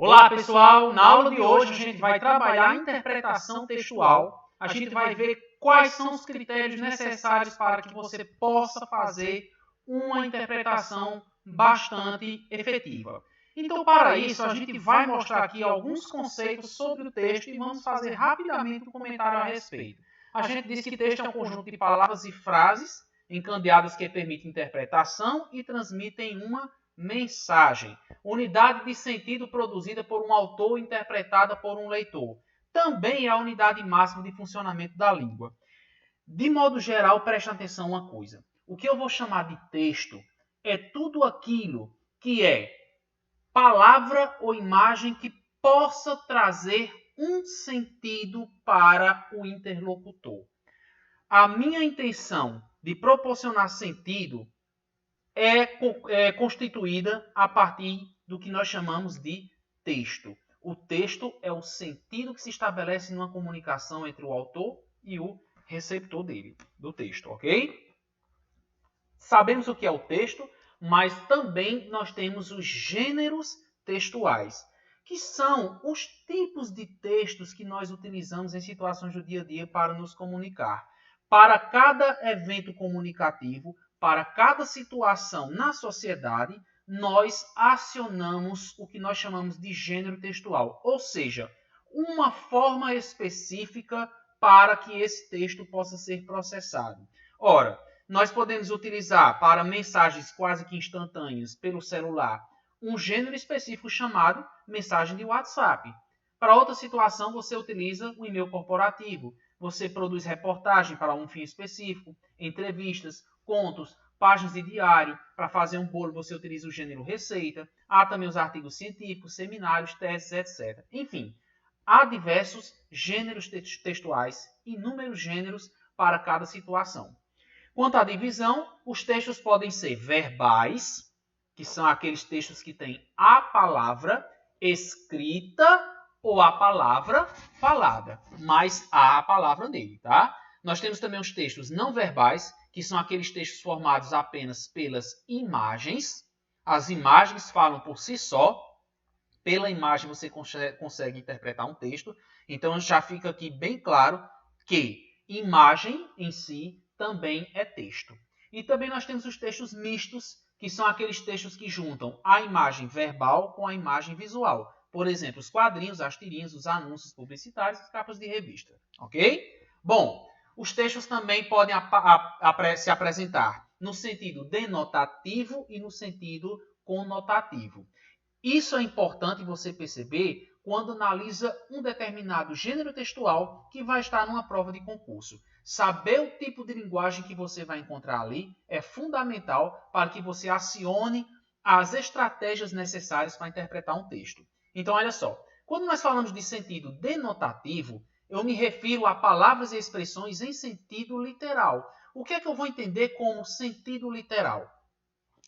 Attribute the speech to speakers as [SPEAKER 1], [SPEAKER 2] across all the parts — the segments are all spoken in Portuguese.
[SPEAKER 1] Olá pessoal, na aula de hoje a gente vai trabalhar a interpretação textual. A gente vai ver quais são os critérios necessários para que você possa fazer uma interpretação bastante efetiva. Então, para isso, a gente vai mostrar aqui alguns conceitos sobre o texto e vamos fazer rapidamente um comentário a respeito. A gente diz que texto é um conjunto de palavras e frases encadeadas que permitem interpretação e transmitem uma mensagem. Unidade de sentido produzida por um autor e interpretada por um leitor. Também é a unidade máxima de funcionamento da língua. De modo geral, preste atenção a uma coisa. O que eu vou chamar de texto é tudo aquilo que é palavra ou imagem que possa trazer um sentido para o interlocutor. A minha intenção de proporcionar sentido é constituída a partir do que nós chamamos de texto. O texto é o sentido que se estabelece numa comunicação entre o autor e o receptor do texto, ok? Sabemos o que é o texto, mas também nós temos os gêneros textuais, que são os tipos de textos que nós utilizamos em situações do dia a dia para nos comunicar. Para cada evento comunicativo, para cada situação na sociedade, nós acionamos o que nós chamamos de gênero textual, ou seja, uma forma específica para que esse texto possa ser processado. Ora, nós podemos utilizar para mensagens quase que instantâneas pelo celular um gênero específico chamado mensagem de WhatsApp. Para outra situação, você utiliza o e-mail corporativo. Você produz reportagem para um fim específico, entrevistas, contos, páginas de diário. Para fazer um bolo, você utiliza o gênero receita. Há também os artigos científicos, seminários, teses, etc. Enfim, há diversos gêneros textuais, inúmeros gêneros para cada situação. Quanto à divisão, os textos podem ser verbais, que são aqueles textos que têm a palavra escrita ou a palavra falada, mas há a palavra nele, tá? Nós temos também os textos não verbais, que são aqueles textos formados apenas pelas imagens. As imagens falam por si só. Pela imagem você consegue interpretar um texto. Então já fica aqui bem claro que imagem em si também é texto. E também nós temos os textos mistos, que são aqueles textos que juntam a imagem verbal com a imagem visual. Por exemplo, os quadrinhos, as tirinhas, os anúncios publicitários, as capas de revista. Ok? Bom, os textos também podem se apresentar no sentido denotativo e no sentido conotativo. Isso é importante você perceber quando analisa um determinado gênero textual que vai estar numa prova de concurso. Saber o tipo de linguagem que você vai encontrar ali é fundamental para que você acione as estratégias necessárias para interpretar um texto. Então, olha só, quando nós falamos de sentido denotativo, eu me refiro a palavras e expressões em sentido literal. O que é que eu vou entender como sentido literal?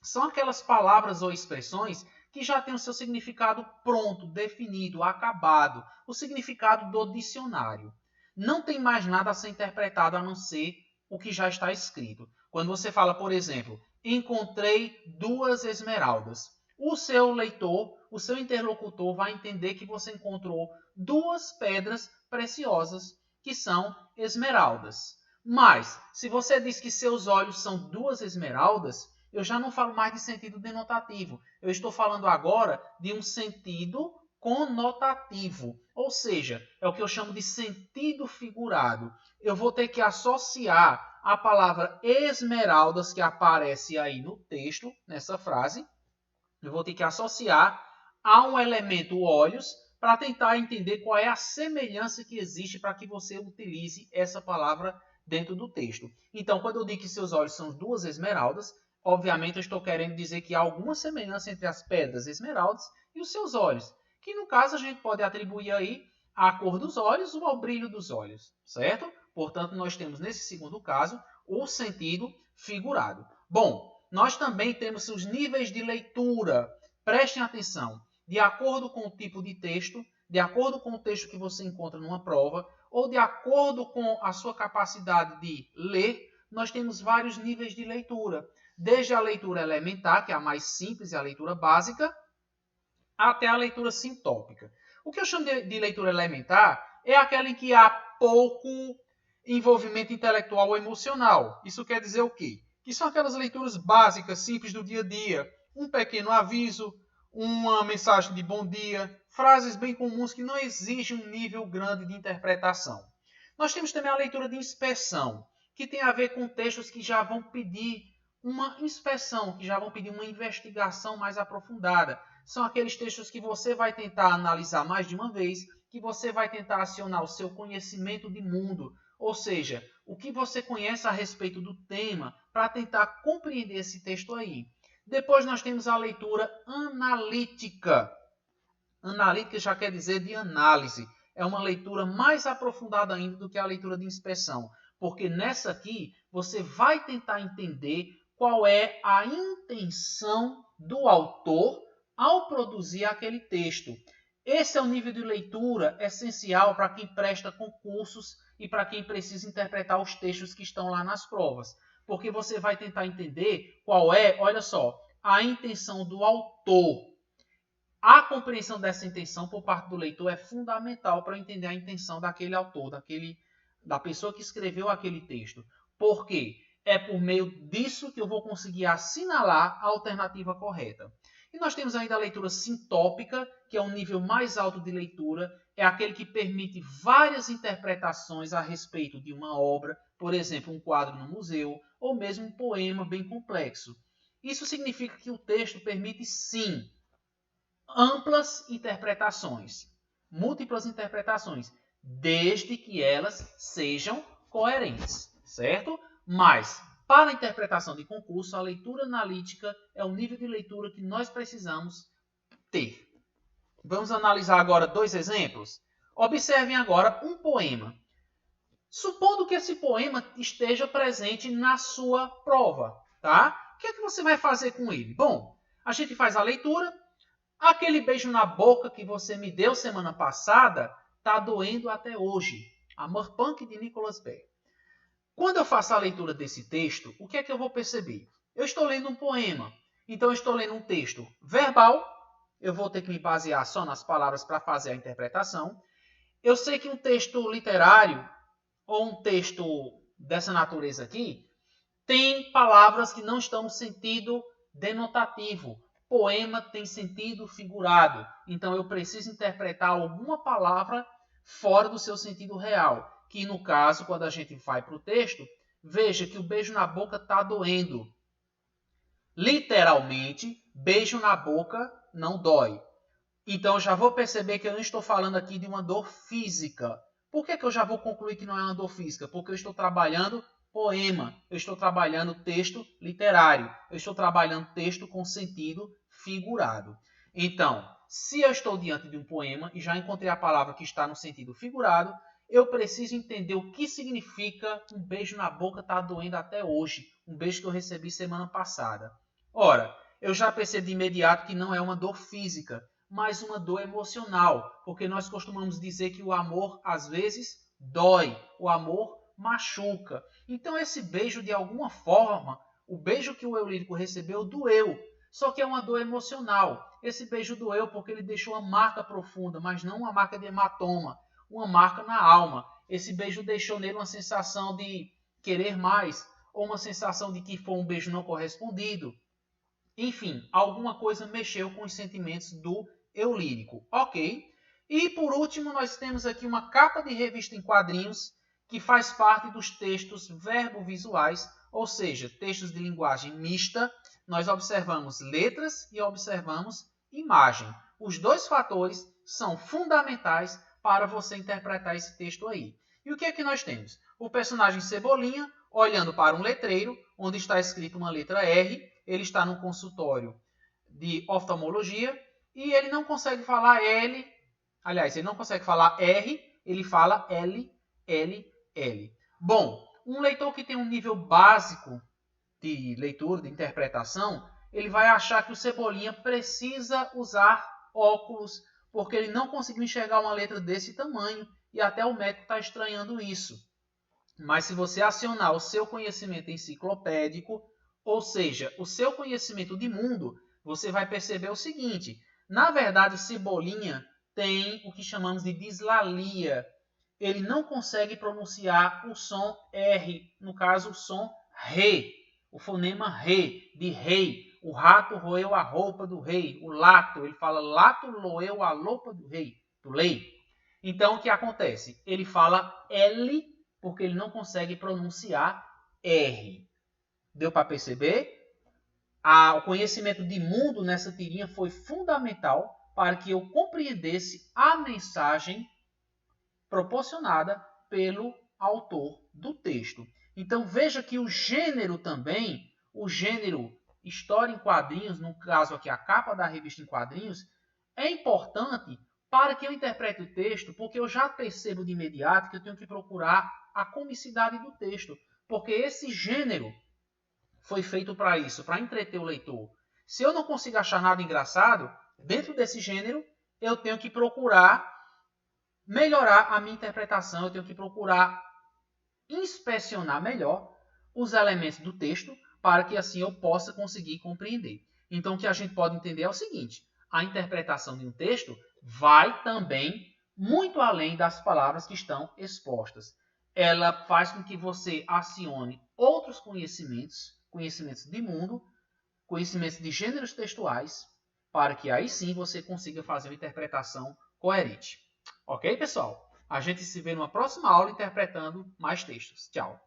[SPEAKER 1] São aquelas palavras ou expressões que já têm o seu significado pronto, definido, acabado, o significado do dicionário. Não tem mais nada a ser interpretado a não ser o que já está escrito. Quando você fala, por exemplo, encontrei 2 esmeraldas, o seu leitor, o seu interlocutor vai entender que você encontrou 2 pedras preciosas, que são esmeraldas. Mas, se você diz que seus olhos são 2 esmeraldas, eu já não falo mais de sentido denotativo. Eu estou falando agora de um sentido conotativo. Ou seja, é o que eu chamo de sentido figurado. Eu vou ter que associar a palavra esmeraldas, que aparece aí no texto, nessa frase. Eu vou ter que associar a um elemento olhos para tentar entender qual é a semelhança que existe para que você utilize essa palavra dentro do texto. Então, quando eu digo que seus olhos são 2 esmeraldas, obviamente eu estou querendo dizer que há alguma semelhança entre as pedras esmeraldas e os seus olhos, que no caso a gente pode atribuir aí a cor dos olhos ou ao brilho dos olhos, certo? Portanto, nós temos nesse segundo caso o sentido figurado. Bom, nós também temos os níveis de leitura. Prestem atenção. De acordo com o tipo de texto, de acordo com o texto que você encontra numa prova, ou de acordo com a sua capacidade de ler, nós temos vários níveis de leitura. Desde a leitura elementar, que é a mais simples e a leitura básica, até a leitura sintópica. O que eu chamo de leitura elementar é aquela em que há pouco envolvimento intelectual ou emocional. Isso quer dizer o quê? Que são aquelas leituras básicas, simples do dia a dia. Um pequeno aviso, uma mensagem de bom dia, frases bem comuns que não exigem um nível grande de interpretação. Nós temos também a leitura de inspeção, que tem a ver com textos que já vão pedir uma inspeção, que já vão pedir uma investigação mais aprofundada. São aqueles textos que você vai tentar analisar mais de uma vez, que você vai tentar acionar o seu conhecimento de mundo, ou seja, o que você conhece a respeito do tema, para tentar compreender esse texto aí. Depois nós temos a leitura analítica. Analítica já quer dizer de análise. É uma leitura mais aprofundada ainda do que a leitura de inspeção, porque nessa aqui você vai tentar entender qual é a intenção do autor ao produzir aquele texto. Esse é o nível de leitura essencial para quem presta concursos e para quem precisa interpretar os textos que estão lá nas provas. Porque você vai tentar entender qual é, olha só, a intenção do autor. A compreensão dessa intenção por parte do leitor é fundamental para entender a intenção daquele autor, da pessoa que escreveu aquele texto. Por quê? É por meio disso que eu vou conseguir assinalar a alternativa correta. E nós temos ainda a leitura sintópica, que é um nível mais alto de leitura, é aquele que permite várias interpretações a respeito de uma obra, por exemplo, um quadro no museu, ou mesmo um poema bem complexo. Isso significa que o texto permite, sim, amplas interpretações, múltiplas interpretações, desde que elas sejam coerentes, certo? Mas, para a interpretação de concurso, a leitura analítica é o nível de leitura que nós precisamos ter. Vamos analisar agora 2 exemplos? Observem agora um poema. Supondo que esse poema esteja presente na sua prova, tá? O que é que você vai fazer com ele? Bom, a gente faz a leitura. Aquele beijo na boca que você me deu semana passada está doendo até hoje. Amor Punk de Nicholas Berg. Quando eu faço a leitura desse texto, o que é que eu vou perceber? Eu estou lendo um poema. Então eu estou lendo um texto verbal. Eu vou ter que me basear só nas palavras para fazer a interpretação. Eu sei que um texto literário ou um texto dessa natureza aqui tem palavras que não estão no sentido denotativo. Poema tem sentido figurado. Então eu preciso interpretar alguma palavra fora do seu sentido real. Que no caso, quando a gente vai para o texto, veja que o beijo na boca está doendo. Literalmente, beijo na boca não dói. Então eu já vou perceber que eu não estou falando aqui de uma dor física. Por que eu já vou concluir que não é uma dor física? Porque eu estou trabalhando poema, eu estou trabalhando texto literário, eu estou trabalhando texto com sentido figurado. Então, se eu estou diante de um poema e já encontrei a palavra que está no sentido figurado, eu preciso entender o que significa um beijo na boca está doendo até hoje, um beijo que eu recebi semana passada. Ora, eu já percebi de imediato que não é uma dor física, mas uma dor emocional, porque nós costumamos dizer que o amor às vezes dói, o amor machuca. Então esse beijo, de alguma forma, o beijo que o eu lírico recebeu doeu, só que é uma dor emocional. Esse beijo doeu porque ele deixou uma marca profunda, mas não uma marca de hematoma, uma marca na alma. Esse beijo deixou nele uma sensação de querer mais, ou uma sensação de que foi um beijo não correspondido. Enfim, alguma coisa mexeu com os sentimentos do eu lírico, ok? E por último, nós temos aqui uma capa de revista em quadrinhos que faz parte dos textos verbo-visuais, ou seja, textos de linguagem mista. Nós observamos letras e observamos imagem. Os dois fatores são fundamentais para você interpretar esse texto aí. E o que é que nós temos? O personagem Cebolinha olhando para um letreiro, onde está escrito uma letra R. Ele está num consultório de oftalmologia e ele não consegue falar L. Aliás, ele não consegue falar R, ele fala L, L, L. Bom, um leitor que tem um nível básico de leitura, de interpretação, ele vai achar que o Cebolinha precisa usar óculos, porque ele não conseguiu enxergar uma letra desse tamanho e até o médico está estranhando isso. Mas se você acionar o seu conhecimento enciclopédico, ou seja, o seu conhecimento de mundo, você vai perceber o seguinte: Na verdade, Cebolinha tem o que chamamos de dislalia. Ele não consegue pronunciar o som R, no caso o som re, o fonema re, de rei. O rato roeu a roupa do rei. O lato, ele fala lato roeu a roupa do rei, do lei. Então, o que acontece? Ele fala L, porque ele não consegue pronunciar R. Deu para perceber? O conhecimento de mundo nessa tirinha foi fundamental para que eu compreendesse a mensagem proporcionada pelo autor do texto. Então veja que o gênero também, o gênero história em quadrinhos, no caso aqui a capa da revista em quadrinhos, é importante para que eu interprete o texto, porque eu já percebo de imediato que eu tenho que procurar a comicidade do texto, porque esse gênero foi feito para isso, para entreter o leitor. Se eu não consigo achar nada engraçado dentro desse gênero, eu tenho que procurar melhorar a minha interpretação, eu tenho que procurar inspecionar melhor os elementos do texto para que assim eu possa conseguir compreender. Então, o que a gente pode entender é o seguinte: a interpretação de um texto vai também muito além das palavras que estão expostas. Ela faz com que você acione outros conhecimentos, conhecimentos de mundo, conhecimentos de gêneros textuais, para que aí sim você consiga fazer uma interpretação coerente. Ok, pessoal? A gente se vê numa próxima aula interpretando mais textos. Tchau!